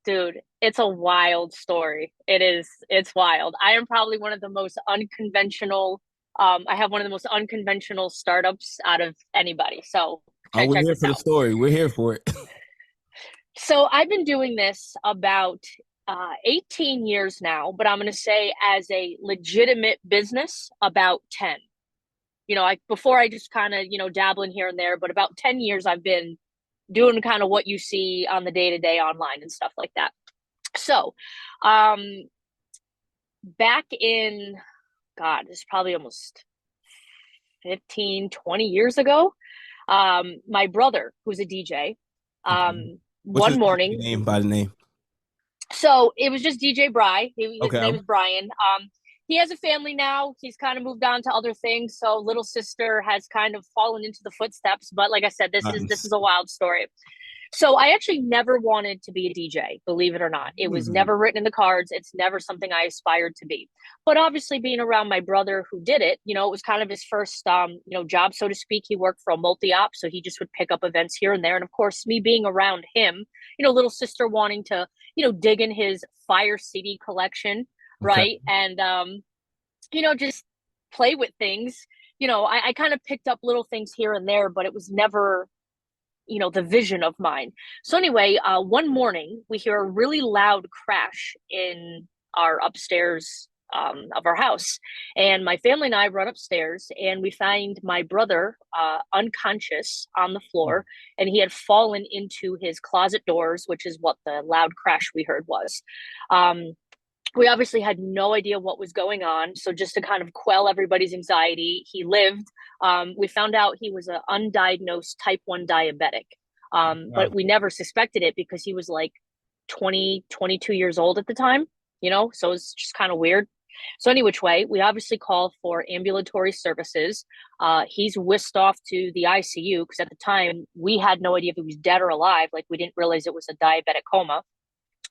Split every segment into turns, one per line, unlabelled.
Dude, it's a wild story. It's wild. I am probably one of the most unconventional, I have one of the most unconventional startups out of anybody. So
Oh, we're
check
here
this
for the
out.
story. We're here for it.
So I've been doing this about 18 years now, but I'm going to say as a legitimate business, about 10. Before I just kind of, dabbling here and there, but about 10 years I've been doing kind of what you see on the day to day online and stuff like that. So, um, back in, God, this is probably almost 15, 20 years ago, my brother, who's a DJ,
Okay. What's
one
his DJ
morning,
name by the name?
so it was just DJ Bry. His
Okay.
name is Brian. He has a family now. He's kind of moved on to other things. So little sister has kind of fallen into the footsteps. But like I said, this is
Nice.
a wild story. So I actually never wanted to be a DJ, believe it or not. It was
Hmm.
never written in the cards. It's never something I aspired to be. But obviously being around my brother who did it, it was kind of his first job, so to speak. He worked for a multi-op, so he just would pick up events here and there. And of course, me being around him, little sister wanting to, dig in his fire CD collection,
Okay.
right? And just play with things. I kind of picked up little things here and there, but it was never the vision of mine. So anyway, one morning we hear a really loud crash in our upstairs of our house, and my family and I run upstairs, and we find my brother unconscious on the floor, and he had fallen into his closet doors, which is what the loud crash we heard was. Um, we obviously had no idea what was going on. So just to kind of quell everybody's anxiety, he lived. We found out he was an undiagnosed type 1 diabetic. But
Wow.
we never suspected it because he was like 20, 22 years old at the time, so it's just kind of weird. So any which way, we obviously call for ambulatory services. He's whisked off to the ICU because at the time we had no idea if he was dead or alive. Like we didn't realize it was a diabetic coma.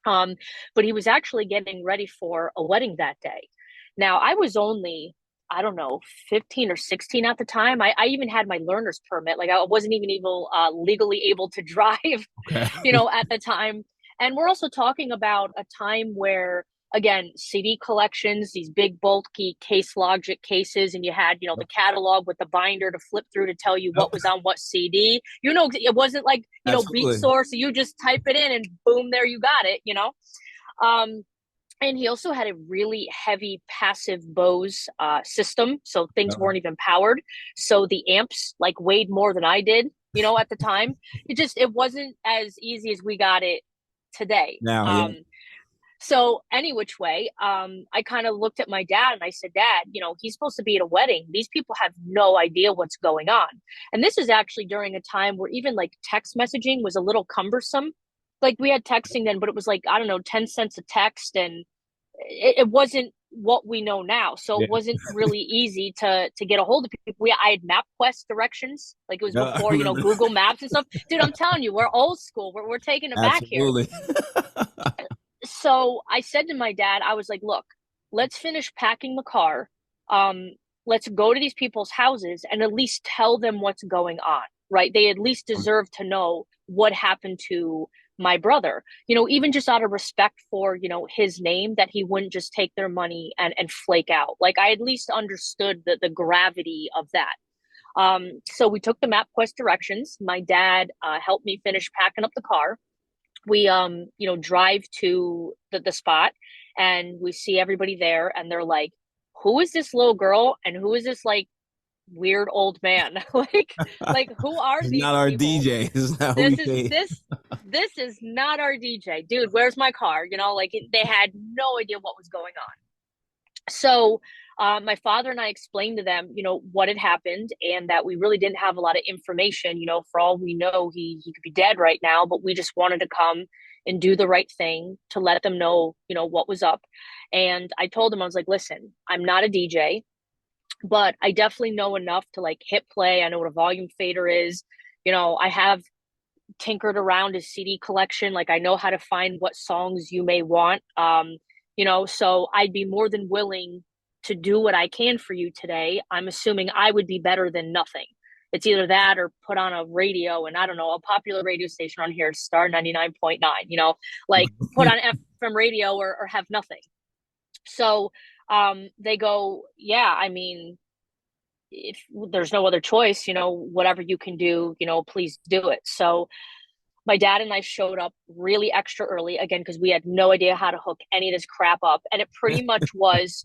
Um, but he was actually getting ready for a wedding that day. Now, I was only, I don't know, 15 or 16 at the time. I even had my learner's permit. Like I wasn't even able, legally able to drive,
Okay.
at the time. And we're also talking about a time where, again, CD collections, these big bulky case logic cases, and you had, the catalog with the binder to flip through to tell you
Yep.
what was on what CD. It wasn't like, Beat
Absolutely.
Source, so you just type it in and boom, there you got it. Um, and he also had a really heavy passive Bose system, so things
Yep.
weren't even powered. So the amps like weighed more than I did, at the time. It wasn't as easy as we got it today.
Now, yeah.
So any which way, I kind of looked at my dad and I said, Dad, he's supposed to be at a wedding. These people have no idea what's going on. And this is actually during a time where even like text messaging was a little cumbersome. Like we had texting then, but it was like, I don't know, 10 cents a text, and it wasn't what we know now. So it
Yeah.
wasn't really easy to get a hold of people. I had MapQuest directions, like it was
Yeah, I
before,
remember.
Google Maps and stuff. Dude, I'm telling you, we're old school. We're taking it back here.
Absolutely.
So I said to my dad, I was like, look, let's finish packing the car. Um, let's go to these people's houses and at least tell them what's going on, right? They at least deserve to know what happened to my brother, even just out of respect for, his name, that he wouldn't just take their money and flake out. Like I at least understood the gravity of that. So we took the MapQuest directions. My dad helped me finish packing up the car. We drive to the spot, and we see everybody there, and they're like, who is this little girl and who is this like weird old man? like who are
It's
these
not our
people?
DJ. It's not who we
this is
pay.
this this is not our DJ, dude. Where's my car? Like they had no idea what was going on. So my father and I explained to them, what had happened, and that we really didn't have a lot of information. For all we know, he could be dead right now, but we just wanted to come and do the right thing to let them know, what was up. And I told him, I was like, listen, I'm not a DJ, but I definitely know enough to like hit play. I know what a volume fader is. I have tinkered around his CD collection. Like I know how to find what songs you may want. So I'd be more than willing to do what I can for you today. I'm assuming I would be better than nothing. it's either that or put on a radio, and I don't know, a popular radio station on here, Star 99.9, like put on FM radio or have nothing. So they go, yeah, I mean, if there's no other choice, whatever you can do, please do it. So my dad and I showed up really extra early again because we had no idea how to hook any of this crap up. And it pretty much was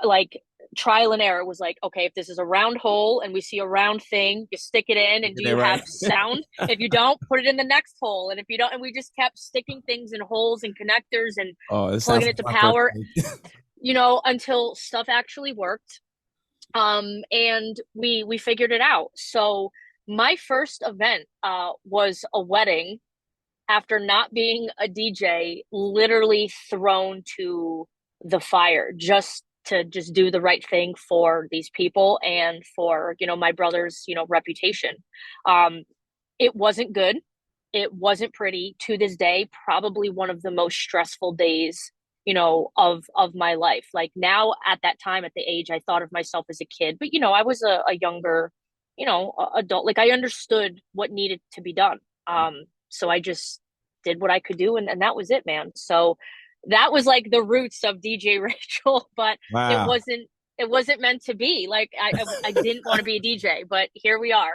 like trial and error. It was like, okay, if this is a round hole and we see a round thing, you stick it in, and do you
Right.
have sound? If you don't, put it in the next hole. And if you don't, and we just kept sticking things in holes and connectors and
Oh, it sounds
plugging
like
it to
my first
power,
thing.
until stuff actually worked. And we figured it out. So my first event was a wedding after not being a DJ, literally thrown to the fire just to just do the right thing for these people and for, my brother's, reputation. Um, it wasn't good. It wasn't pretty. To this day, probably one of the most stressful days, of my life. Like now at that time, at the age I thought of myself as a kid, but I was a younger, adult. Like I understood what needed to be done. So I just did what I could do, and that was it, man. So that was like the roots of DJ Rachel, but it
Wow.
wasn't it wasn't meant to be. Like I didn't want to be a DJ, but here we are.